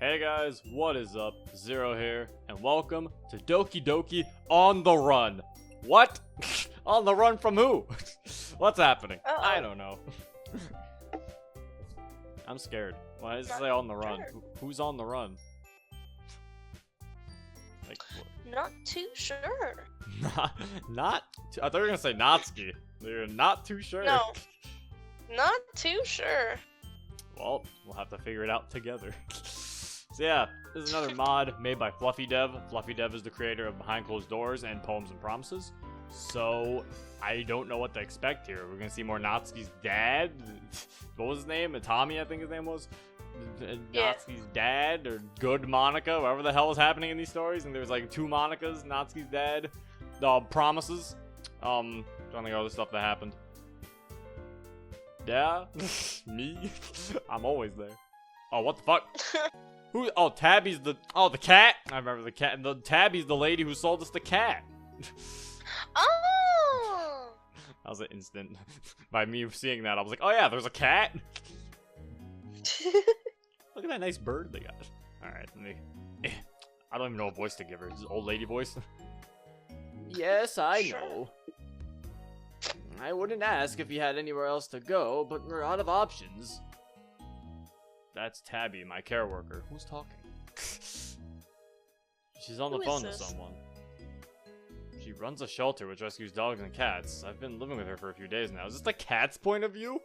Hey guys, what is up? Zero here, and welcome to Doki Doki on the Run. What? On the run from who? What's happening? I don't know. I'm scared. Why does it say on the run? Who's on the run? Like, not too sure. not I thought you were gonna say Natsuki. You're not too sure. No, not too sure. Well, we'll have to figure it out together. So yeah, this is another mod made by Fluffydev. Fluffydev is the creator of Behind Closed Doors and Poems and Promises. So I don't know what to expect here. We're gonna see more Natsuki's dad. What was his name? Itami, I think his name was. Yeah. Natsuki's dad or good Monica, whatever the hell was happening in these stories. And there's like two Monicas. Natsuki's dad. Promises. Trying to think of other stuff that happened. Yeah, me. I'm always there. Oh, what the fuck? Who? Oh, Tabi's the. Oh, the cat. I remember the cat. The Tabi's the lady who sold us the cat. Oh! That was an instant. By me seeing that, I was like, oh yeah, there's a cat. Look at that nice bird they got. All right, let me. I don't even know what voice to give her. Is it old lady voice? Yes, I know. I wouldn't ask if you had anywhere else to go, but we're out of options. That's Tabi, my care worker. Who's talking? She's on the phone to someone. She runs a shelter which rescues dogs and cats. I've been living with her for a few days now. Is this the cat's point of view?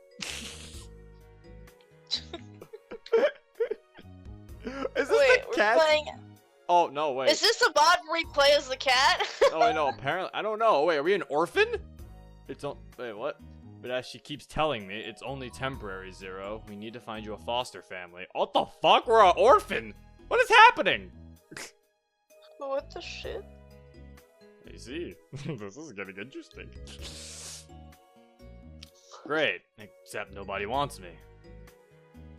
Is this the cat? Oh, no, wait. Is this a mod where we play as the cat? Oh, wait, no, apparently. I don't know. Wait, are we an orphan? It's on. Wait, what? But as she keeps telling me, it's only temporary, Zero. We need to find you a foster family. What the fuck? We're an orphan! What is happening? What the shit? I see. This is getting interesting. Great, except nobody wants me.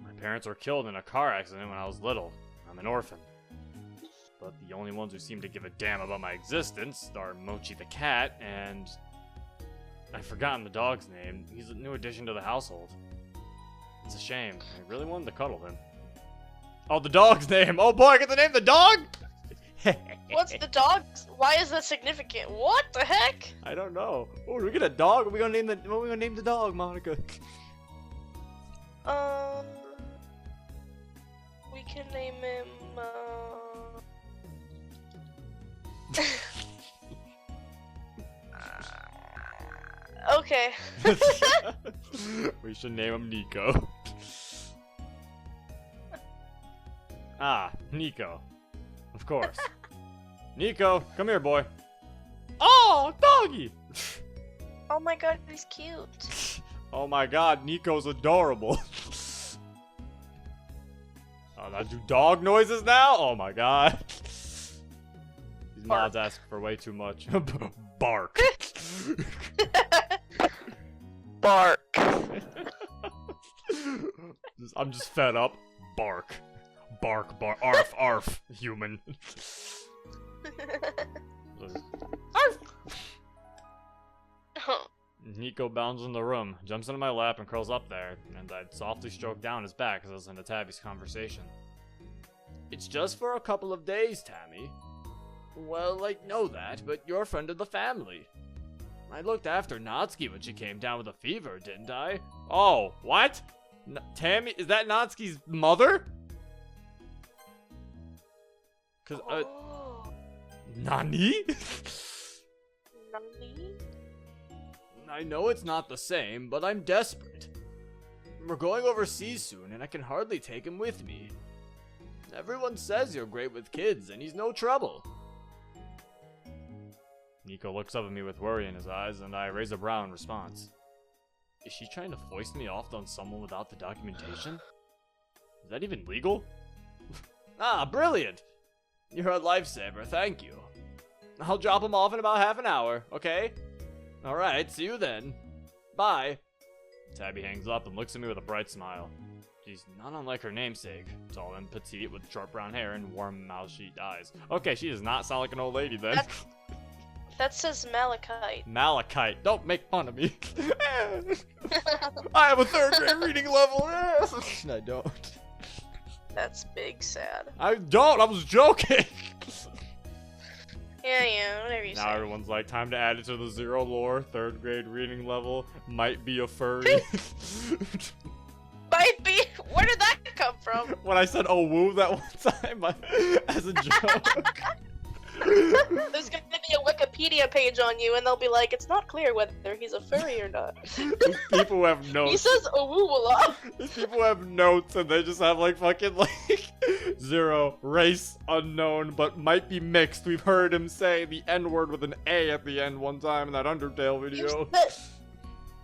My parents were killed in a car accident when I was little. I'm an orphan. But the only ones who seem to give a damn about my existence are Mochi the cat and... I've forgotten the dog's name. He's a new addition to the household. It's a shame. I really wanted to cuddle him. Oh, the dog's name! Oh boy, I get to name the dog?! What's the dog's? Why is that significant? What the heck? I don't know. Oh, we get a dog? What are we gonna name the dog, Monica? We can name him, okay. We should name him Nico. Ah, Nico. Of course. Nico, come here, boy. Oh, doggy! Oh my god, he's cute. Oh my god, Nico's adorable. Oh, I do dog noises now? Oh my god. These mods ask for way too much. Bark. Bark. I'm just fed up. Bark. Bark, bark. Arf, arf, human. Arf. Nico bounds in the room, jumps into my lap and curls up there, and I softly stroke down his back as I listen to Tabi's conversation. It's just for a couple of days, Tammy. Well, I know that, but you're a friend of the family. I looked after Natsuki when she came down with a fever, didn't I? Oh, what? Tammy, is that Natsuki's mother? Cause, Nani? Nani? I know it's not the same, but I'm desperate. We're going overseas soon, and I can hardly take him with me. Everyone says you're great with kids, and he's no trouble. Nico looks up at me with worry in his eyes, and I raise a brow in response. Is she trying to foist me off on someone without the documentation? Is that even legal? Ah, brilliant! You're a lifesaver, thank you. I'll drop him off in about half an hour, okay? Alright, see you then. Bye. Tabi hangs up and looks at me with a bright smile. She's not unlike her namesake, tall and petite with short brown hair and warm Malachite eyes. Okay, she does not sound like an old lady then. That says Malachite. Malachite, don't make fun of me. I have a 3rd grade reading level. I don't. That's big sad. I was joking! Yeah, whatever you say. Now everyone's like, time to add it to the zero lore, 3rd grade reading level, might be a furry. Might be. Where did that come from? When I said oh woo that one time, as a joke. There's gonna be a Wikipedia page on you, and they'll be like, it's not clear whether he's a furry or not. There's people who have notes. He says a woo a lot. There's people who have notes, and they just have like fucking like 0 race unknown, but might be mixed. We've heard him say the N-word with an A at the end one time in that Undertale video.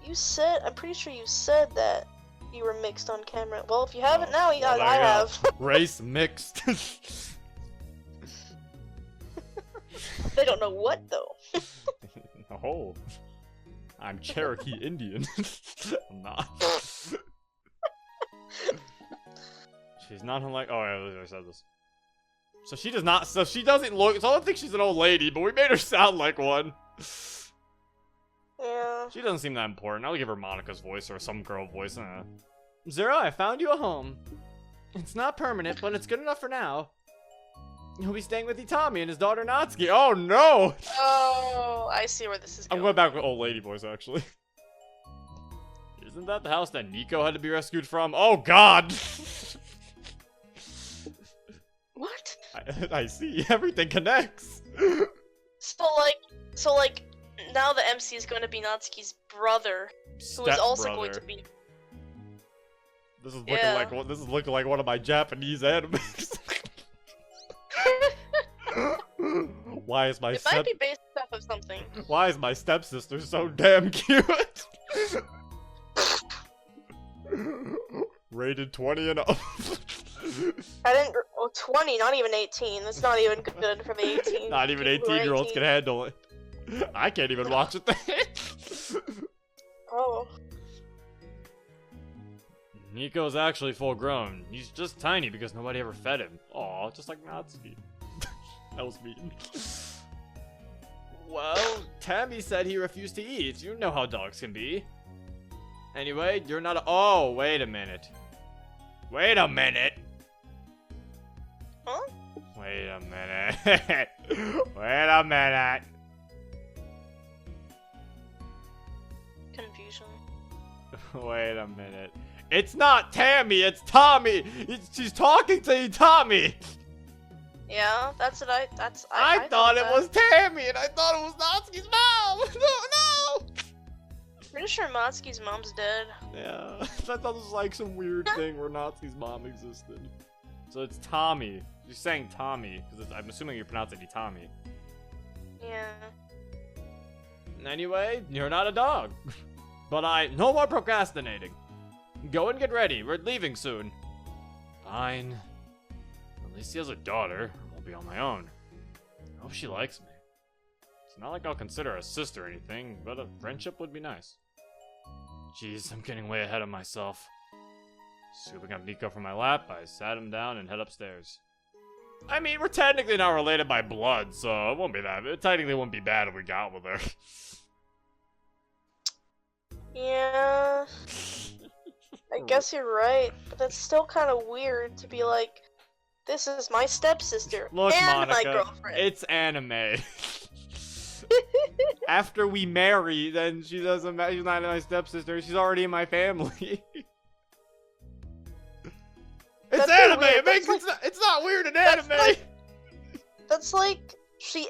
You said, I'm pretty sure you said that you were mixed on camera. Well, if you haven't now, Well, I have. Race mixed. They don't know what though. Oh, I'm Cherokee Indian. I'm not. She's not unlike. Oh, yeah, I said this. So she does not. So she doesn't look. So I don't think she's an old lady, but we made her sound like one. Yeah. She doesn't seem that important. I'll give her Monica's voice or some girl voice. Zero, I found you a home. It's not permanent, but it's good enough for now. You'll be staying with Itami and his daughter Natsuki. Oh no! Oh, I see where this is going. I'm going back with old lady voice, actually. Isn't that the house that Nico had to be rescued from? Oh god! What? I see. Everything connects. So like, now the MC is going to be Natsuki's brother, who is also going to be. This is looking like one of my Japanese animes. Why is my It might be based off of something. Why is my stepsister so damn cute? Rated 20 and up. I didn't. Oh, 20, not even 18. That's not even good for the 18. Not even 18-year-olds can handle it. I can't even watch it then. Oh. Nico's actually full grown. He's just tiny because nobody ever fed him. Aw, just like Natsuki. That was mean. Well, Tabi said he refused to eat. You know how dogs can be. Anyway, you're not a- Oh, wait a minute. Wait a minute. Huh? Wait a minute. Wait a minute. Confusion. Wait a minute. It's not Tammy, it's Tommy! She's talking to Itami! Yeah, that's what I thought it was Tammy, and I thought it was Natsuki's mom! No! Pretty sure Natsuki's mom's dead. Yeah, I thought it was like some weird thing where Natsuki's mom existed. So it's Tommy. You're saying Tommy, because I'm assuming you pronounce it Itami. Yeah. Anyway, you're not a dog. But no more procrastinating. Go and get ready, we're leaving soon. Fine. At least he has a daughter. I won't be on my own. I hope she likes me. It's not like I'll consider her a sister or anything, but a friendship would be nice. Jeez, I'm getting way ahead of myself. Scooping up Nico from my lap, I sat him down and head upstairs. I mean, we're technically not related by blood, so it won't be that. It technically wouldn't be bad if we got with her. Yeah. I guess you're right, but that's still kind of weird to be like, this is my stepsister Look, and Monica, my girlfriend. It's anime. After we marry, then she's not my stepsister. She's already in my family. It's anime. It makes it's not weird in anime. That's like she's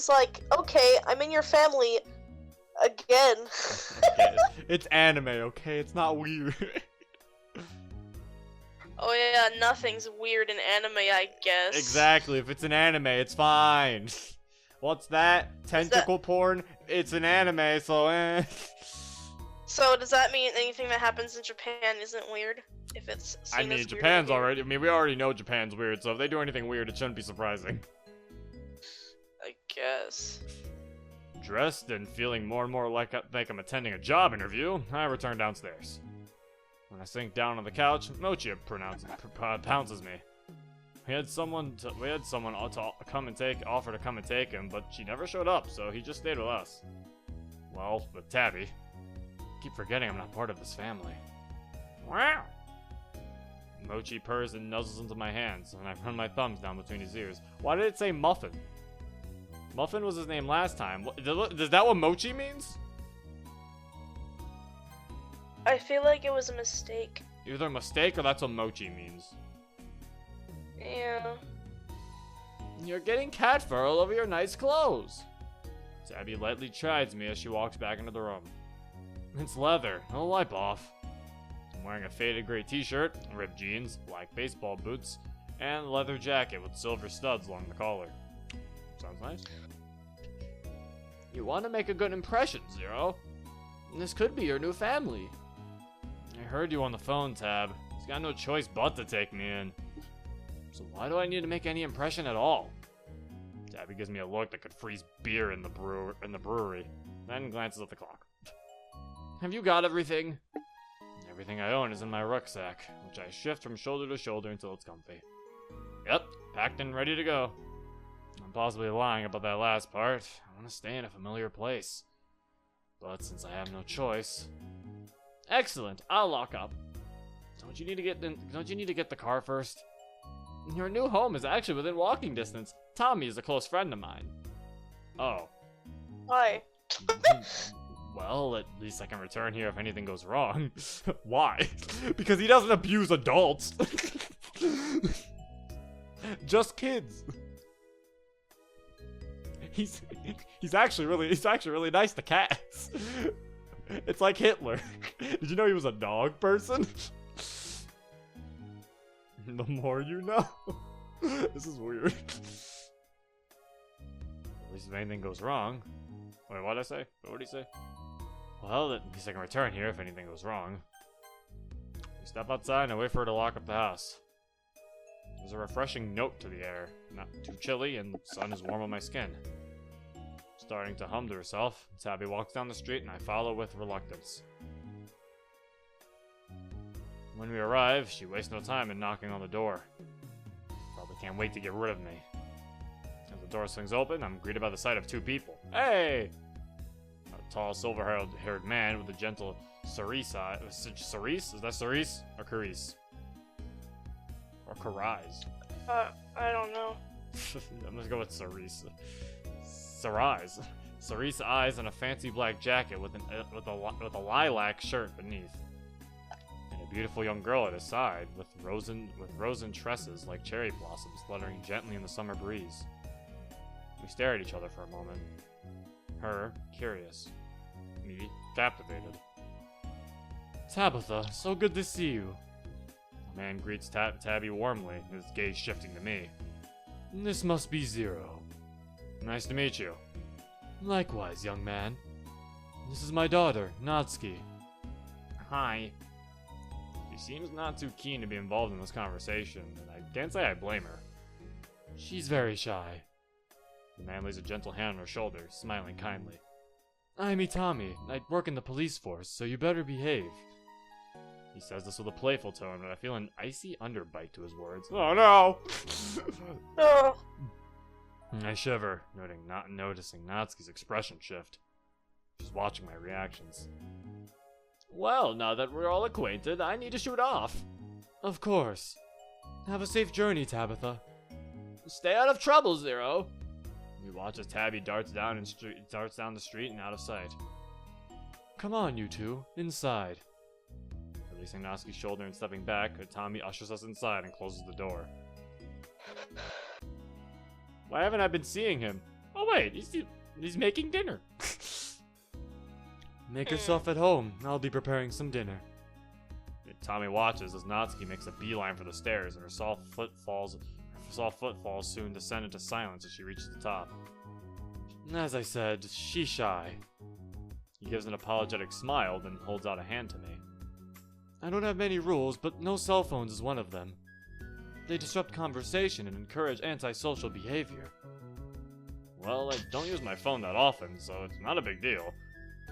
like, okay, I'm in your family again. It's anime, okay? It's not weird. Oh yeah, nothing's weird in anime, I guess. Exactly. If it's an anime, it's fine. What's that? Tentacle porn? It's an anime, so eh. So does that mean anything that happens in Japan isn't weird? If it's seen I mean, as Japan's weird? already. I mean, we already know Japan's weird, so if they do anything weird, it shouldn't be surprising. I guess. Dressed and feeling more and more like I'm attending a job interview, I return downstairs. When I sink down on the couch, Mochi pounces me. We had someone offer to come and take him, but she never showed up, so he just stayed with us. Well, with Tabi. I keep forgetting I'm not part of this family. Wow. Mochi purrs and nuzzles into my hands, and I run my thumbs down between his ears. Why did it say Muffin? Muffin was his name last time. Is that what Mochi means? I feel like it was a mistake. Either a mistake or that's what Mochi means. Yeah. You're getting cat fur all over your nice clothes. Tabi lightly chides me as she walks back into the room. It's leather. I'll wipe off. I'm wearing a faded gray t-shirt, ripped jeans, black baseball boots, and a leather jacket with silver studs along the collar. Sounds nice. You want to make a good impression, Zero. This could be your new family. I heard you on the phone, Tab. He's got no choice but to take me in. So why do I need to make any impression at all? Tabi gives me a look that could freeze beer in the brewery, then glances at the clock. Have you got everything? Everything I own is in my rucksack, which I shift from shoulder to shoulder until it's comfy. Yep, packed and ready to go. I'm possibly lying about that last part. I want to stay in a familiar place. But since I have no choice... Excellent, I'll lock up. Don't you need to get the car first? Your new home is actually within walking distance. Tommy is a close friend of mine. Oh. Why? Well, at least I can return here if anything goes wrong. Why? Because he doesn't abuse adults. Just kids. He's actually really nice to cats. It's like Hitler. Did you know he was a dog person? The more you know. This is weird. At least if anything goes wrong. Wait, what did I say? What did he say? Well, at least I can return here if anything goes wrong. We step outside and I wait for her to lock up the house. There's a refreshing note to the air. Not too chilly, and the sun is warm on my skin. Starting to hum to herself, Tabi walks down the street and I follow with reluctance. When we arrive, she wastes no time in knocking on the door. Probably can't wait to get rid of me. As the door swings open, I'm greeted by the sight of two people. Hey! A tall, silver-haired man with a gentle cerise eye. Cerise? Is that cerise? Or carice? Or carise? I don't know. I'm gonna go with cerise. Cerise. Cerise eyes and a fancy black jacket with a lilac shirt beneath. And a beautiful young girl at his side with rosen tresses like cherry blossoms fluttering gently in the summer breeze. We stare at each other for a moment. Her, curious. Me, captivated. Tabitha, so good to see you. The man greets Tabi warmly, his gaze shifting to me. This must be Zero. Nice to meet you. Likewise, young man. This is my daughter, Natsuki. Hi. She seems not too keen to be involved in this conversation, and I can't say I blame her. She's very shy. The man lays a gentle hand on her shoulder, smiling kindly. I'm Itami. I work in the police force, so you better behave. He says this with a playful tone, but I feel an icy underbite to his words. Oh no! Oh. I shiver, not noticing Natsuki's expression shift. She's watching my reactions. Well, now that we're all acquainted, I need to shoot off. Of course. Have a safe journey, Tabitha. Stay out of trouble, Zero. We watch as Tabi darts down the street and out of sight. Come on, you two, inside. Releasing Natsuki's shoulder and stepping back, Itami ushers us inside and closes the door. Why haven't I been seeing him? Oh wait, he's making dinner. Make yourself at home. I'll be preparing some dinner. Itami watches as Natsuki makes a beeline for the stairs, and her soft footfalls soon descend into silence as she reaches the top. As I said, she's shy. He gives an apologetic smile, then holds out a hand to me. I don't have many rules, but no cell phones is one of them. They disrupt conversation and encourage antisocial behavior. Well, I don't use my phone that often, so it's not a big deal.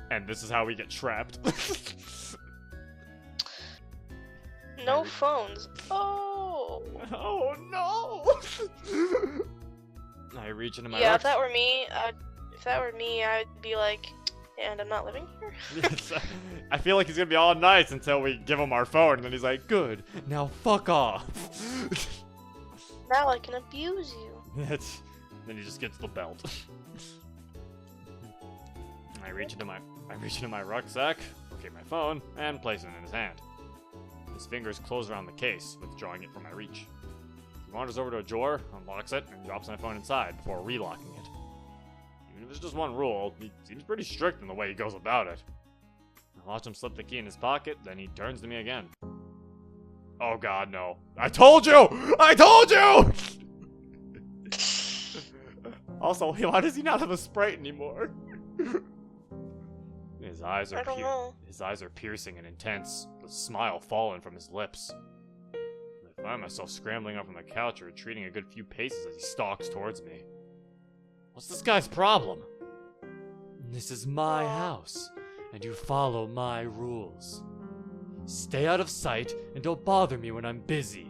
And this is how we get trapped. No phones. Oh. Oh no! I reach into my Yeah, if that were me, I'd be like, And I'm not living here? I feel like he's gonna be all nice until we give him our phone, and then he's like, good, now fuck off. Now I can abuse you. Then he just gets the belt. I reach into my rucksack, locate my phone, and place it in his hand. His fingers close around the case, withdrawing it from my reach. He wanders over to a drawer, unlocks it, and drops my phone inside before relocking it. Even if it's just one rule, he seems pretty strict in the way he goes about it. I watch him slip the key in his pocket, then he turns to me again. Oh god, no. I told you! I told you! Also, why does he not have a Sprite anymore? His eyes are piercing and intense, the smile falling from his lips. I find myself scrambling up from the couch, retreating a good few paces as he stalks towards me. What's this guy's problem? This is my house, and you follow my rules. Stay out of sight and don't bother me when I'm busy.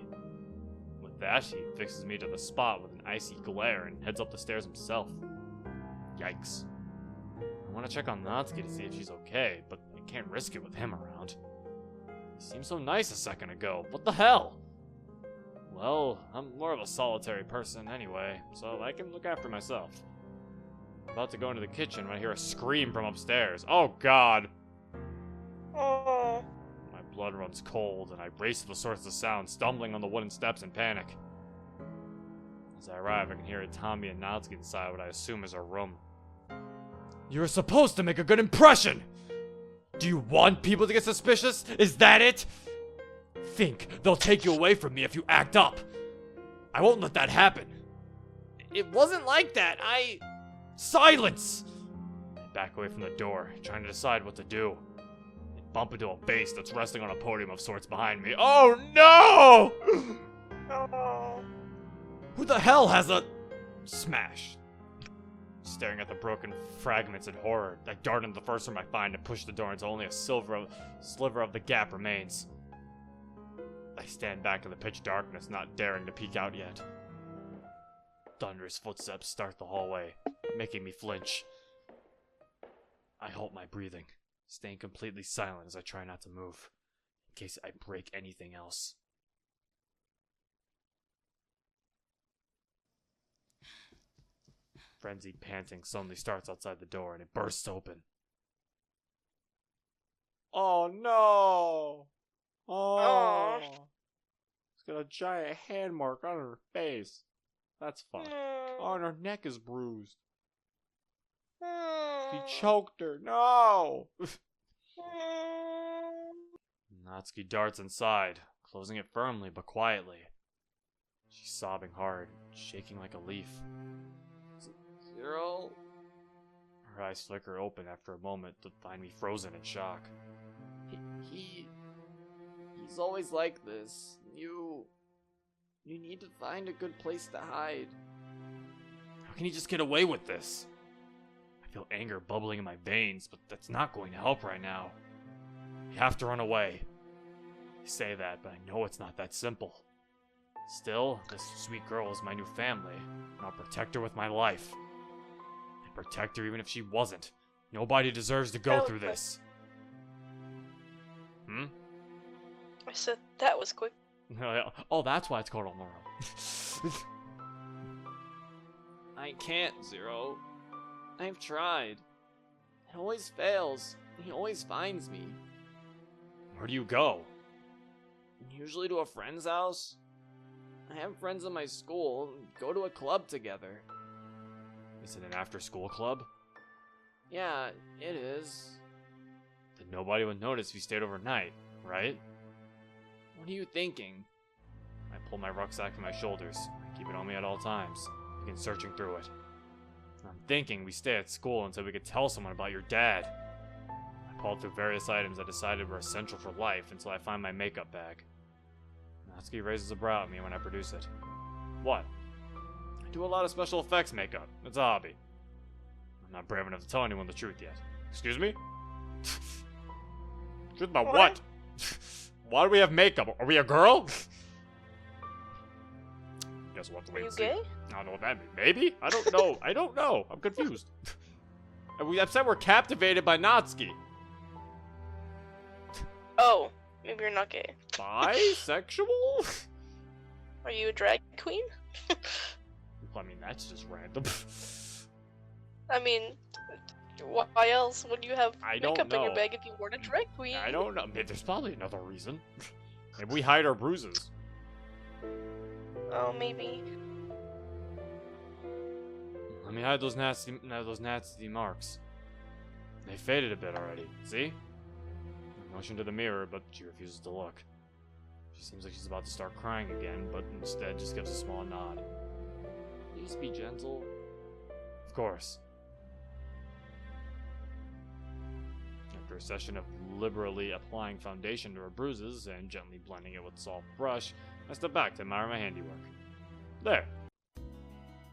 With that, he fixes me to the spot with an icy glare and heads up the stairs himself. Yikes. I want to check on Natsuki to see if she's okay, but I can't risk it with him around. He seemed so nice a second ago. What the hell? Well, I'm more of a solitary person anyway, so I can look after myself. I'm about to go into the kitchen when I hear a scream from upstairs. Oh god! Oh. My blood runs cold, and I race to the source of the sound, stumbling on the wooden steps in panic. As I arrive, I can hear Itami and Natsuki inside what I assume is her room. You're supposed to make a good impression! Do you want people to get suspicious? Is that it? Think they'll take you away from me if you act up. I won't let that happen. It wasn't like that. Silence! I back away from the door, trying to decide what to do. I bump into a base that's resting on a podium of sorts behind me. Oh no! Oh. Who the hell has a... Smash. Staring at the broken fragments in horror, I dart into the first room I find and push the door until only a sliver of the gap remains. I stand back in the pitch darkness, not daring to peek out yet. Thunderous footsteps start the hallway, making me flinch. I halt my breathing, staying completely silent as I try not to move, in case I break anything else. Frenzied panting suddenly starts outside the door and it bursts open. Oh no! Oh! She's got a giant hand mark on her face. That's fun. Oh, and her neck is bruised. He choked her. No! Natsuki darts inside, closing it firmly but quietly. She's sobbing hard, shaking like a leaf. Zero? Her eyes flicker open after a moment to find me frozen in shock. He's always like this. You need to find a good place to hide. How can he just get away with this? I feel anger bubbling in my veins, but that's not going to help right now. We have to run away. I say that, but I know it's not that simple. Still, this sweet girl is my new family, and I'll protect her with my life. I'd protect her even if she wasn't. Nobody deserves to go through this. I said that was quick. Oh, that's why it's called on the road. I can't, Zero. I've tried. It always fails. He always finds me. Where do you go? Usually to a friend's house. I have friends in my school. Go to a club together. Is it an after-school club? Yeah, it is. Then nobody would notice if you stayed overnight, right? What are you thinking? I pull my rucksack from my shoulders. I keep it on me at all times. Begin searching through it. I'm thinking we stay at school until we could tell someone about your dad. I pulled through various items I decided were essential for life until I find my makeup bag. Natsuki raises a brow at me when I produce it. What? I do a lot of special effects makeup. It's a hobby. I'm not brave enough to tell anyone the truth yet. Excuse me? Truth about what? Why do we have makeup? Are we a girl? Guess we'll have to wait and see. You gay? I don't know what that means. Maybe? I don't know. I don't know. I'm confused. I've said we're captivated by Natsuki. Oh, maybe you're not gay. Bisexual? Are you a drag queen? I mean, that's just random. I mean, why else would you have I don't makeup in your know. bag if you weren't a drag queen? I don't know. There's probably another reason. Maybe we hide our bruises. Oh, maybe. Let me hide those nasty marks. They faded a bit already. See? I motion to the mirror, but she refuses to look. She seems like she's about to start crying again, but instead just gives a small nod. Please be gentle. Of course. After a session of liberally applying foundation to her bruises and gently blending it with a soft brush, I step back to admire my handiwork. There!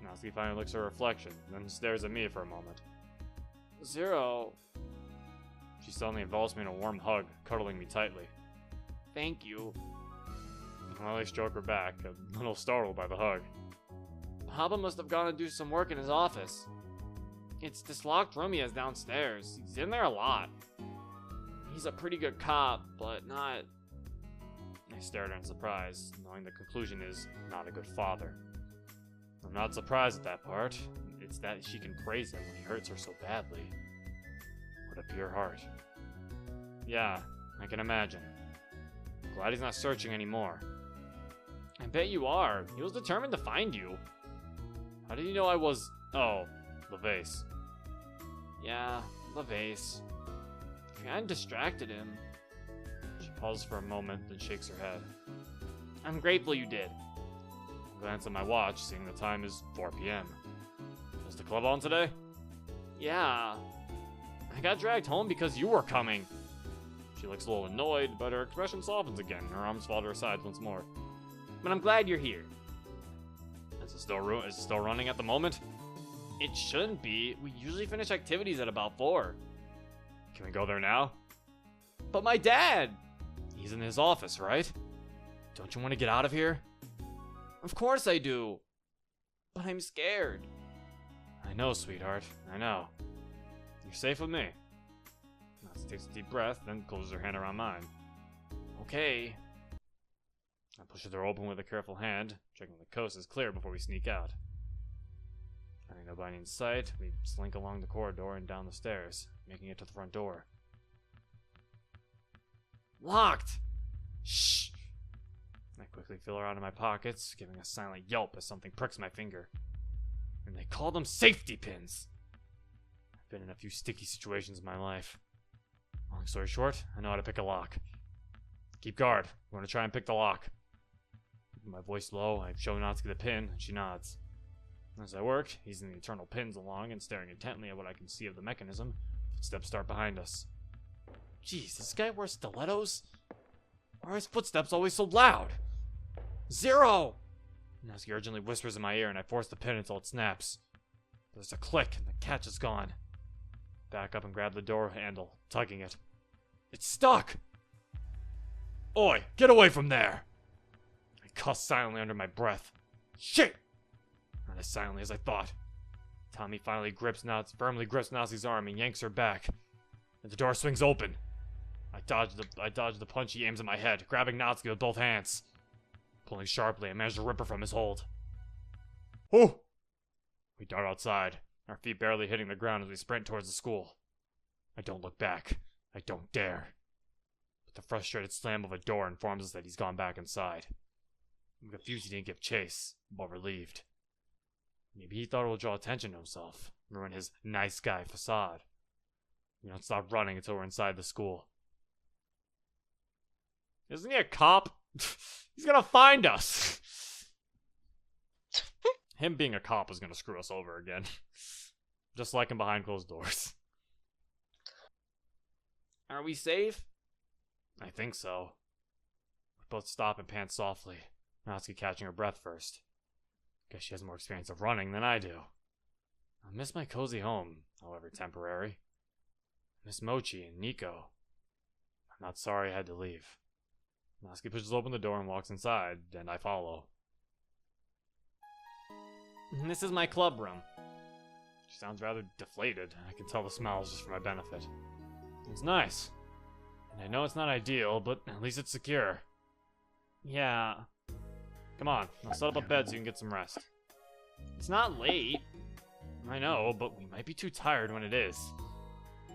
Natsuki finally looks at her reflection, then stares at me for a moment. Zero. She suddenly envelops me in a warm hug, cuddling me tightly. Thank you. While I stroke her back, a little startled by the hug. Papa must have gone to do some work in his office. It's this locked room he has downstairs. He's in there a lot. He's a pretty good cop, but not... I stare at her in surprise, knowing the conclusion is not a good father. I'm not surprised at that part. It's that she can praise him when he hurts her so badly. What a pure heart. Yeah, I can imagine. Glad he's not searching anymore. I bet you are. He was determined to find you. How did you know I was... Oh, the vase. Yeah, the vase. If you hadn't distracted him... She pauses for a moment, then shakes her head. I'm grateful you did. I glance at my watch, seeing the time is 4 p.m. Is the club on today? Yeah. I got dragged home because you were coming. She looks a little annoyed, but her expression softens again. Her arms fall to her sides once more. But I'm glad you're here. Is it still running at the moment? It shouldn't be. We usually finish activities at about 4. Can we go there now? But my dad! He's in his office, right? Don't you want to get out of here? Of course I do. But I'm scared. I know, sweetheart. I know. You're safe with me. Natsuki takes a deep breath, then closes her hand around mine. Okay. I push the door open with a careful hand, checking the coast is clear before we sneak out. Finding nobody in sight, we slink along the corridor and down the stairs, making it to the front door. Locked! Shh! I quickly feel around in my pockets, giving a silent yelp as something pricks my finger. And they call them safety pins! I've been in a few sticky situations in my life. Long story short, I know how to pick a lock. Keep guard. We're gonna try and pick the lock. Keeping my voice low, I show Natsuki the pin, and she nods. As I work, easing the internal pins along and staring intently at what I can see of the mechanism, footsteps start behind us. Jeez, this guy wears stilettos? Why are his footsteps always so loud? Zero! Natsuki urgently whispers in my ear, and I force the pin until it snaps. There's a click, and the catch is gone. Back up and grab the door handle, tugging it. It's stuck! Oi, get away from there! I cuss silently under my breath. Shit! Not as silently as I thought. Itami finally firmly grips Natsuki's arm and yanks her back. And the door swings open. I dodge the punch he aims at my head, grabbing Natsuki with both hands. Pulling sharply, I manage to rip her from his hold. Oh! We dart outside, our feet barely hitting the ground as we sprint towards the school. I don't look back. I don't dare. But the frustrated slam of a door informs us that he's gone back inside. I'm confused he didn't give chase, but relieved. Maybe he thought it would draw attention to himself, ruin his nice guy facade. We don't stop running until we're inside the school. Isn't he a cop? He's gonna find us! Him being a cop is gonna screw us over again. Just like him behind closed doors. Are we safe? I think so. We both stop and pant softly, Natsuki catching her breath first. Guess she has more experience of running than I do. I miss my cozy home, however temporary. I miss Mochi and Nico. I'm not sorry I had to leave. Natsuki pushes open the door and walks inside, and I follow. This is my club room. She sounds rather deflated. I can tell the smile is just for my benefit. It's nice. And I know it's not ideal, but at least it's secure. Yeah. Come on, I'll set up a bed so you can get some rest. It's not late. I know, but we might be too tired when it is.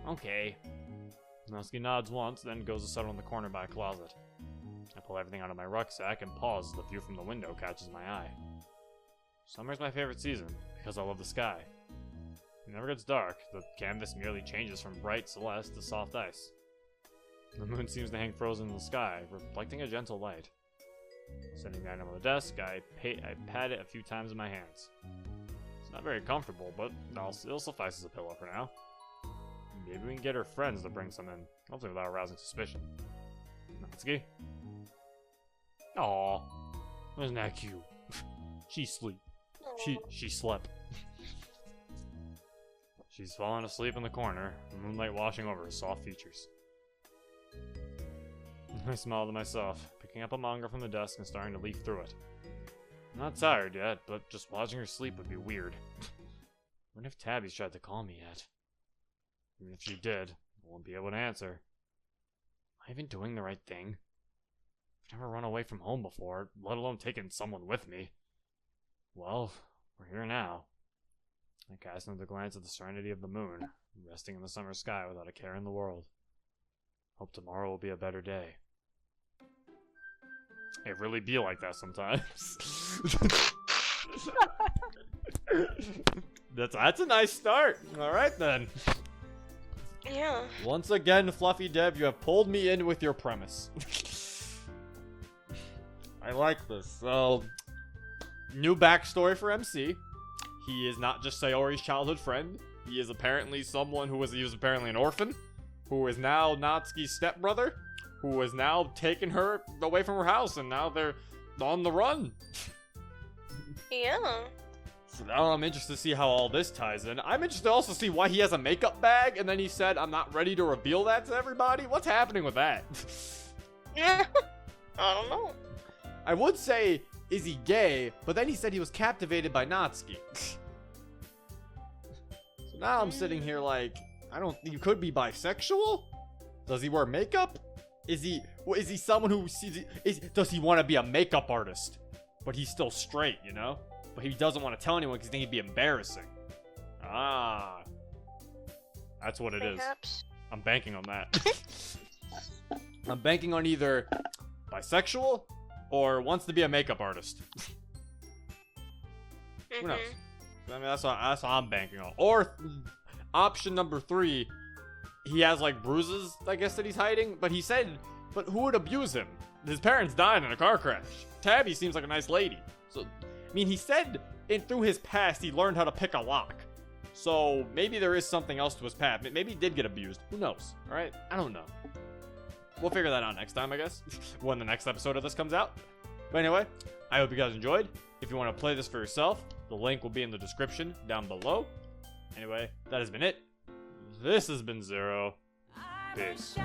Okay. Natsuki nods once, then goes to settle in the corner by a closet. I pull everything out of my rucksack and pause as the view from the window catches my eye. Summer's my favorite season, because I love the sky. It never gets dark, the canvas merely changes from bright celeste to soft ice. The moon seems to hang frozen in the sky, reflecting a gentle light. Sitting down on the desk, I pat it a few times in my hands. It's not very comfortable, but it'll suffice as a pillow for now. Maybe we can get her friends to bring some in, hopefully without arousing suspicion. Natsuki? Aww, isn't that cute? She slept. She's fallen asleep in the corner, moonlight washing over her soft features. I smiled to myself, picking up a manga from the desk and starting to leaf through it. I'm not tired yet, but just watching her sleep would be weird. What if Tabi's tried to call me yet? Even if she did, I won't be able to answer. Am I even doing the right thing? I've never run away from home before, let alone taken someone with me. Well, we're here now. I cast another glance at the serenity of the moon, resting in the summer sky without a care in the world. Hope tomorrow will be a better day. It really be like that sometimes. That's a nice start. All right then. Yeah. Once again, Fluffydev, you have pulled me in with your premise. I like this. So, new backstory for MC. He is not just Sayori's childhood friend. He is apparently someone he was apparently an orphan, who is now Natsuki's stepbrother, who has now taken her away from her house, and now they're on the run. Yeah. So now I'm interested to see how all this ties in. I'm interested to also see why he has a makeup bag, and then he said, I'm not ready to reveal that to everybody. What's happening with that? Yeah. I don't know. I would say, is he gay? But then he said he was captivated by Natsuki. So now I'm sitting here like, he could be bisexual? Does he wear makeup? Is he someone who does he want to be a makeup artist? But he's still straight, you know? But he doesn't want to tell anyone because he thinks it'd be embarrassing. Ah. That's what it is. Perhaps. I'm banking on that. I'm banking on either bisexual or wants to be a makeup artist. Who knows? I mean, that's what I'm banking on. Or option number 3, he has like bruises, I guess, that he's hiding. But he said, but who would abuse him? His parents died in a car crash. Tabi seems like a nice lady. So, I mean, he said through his past he learned how to pick a lock. So maybe there is something else to his past. Maybe he did get abused. Who knows? All right, I don't know. We'll figure that out next time, I guess, when the next episode of this comes out. But anyway, I hope you guys enjoyed. If you want to play this for yourself, the link will be in the description down below. Anyway, that has been it. This has been Zero. Peace.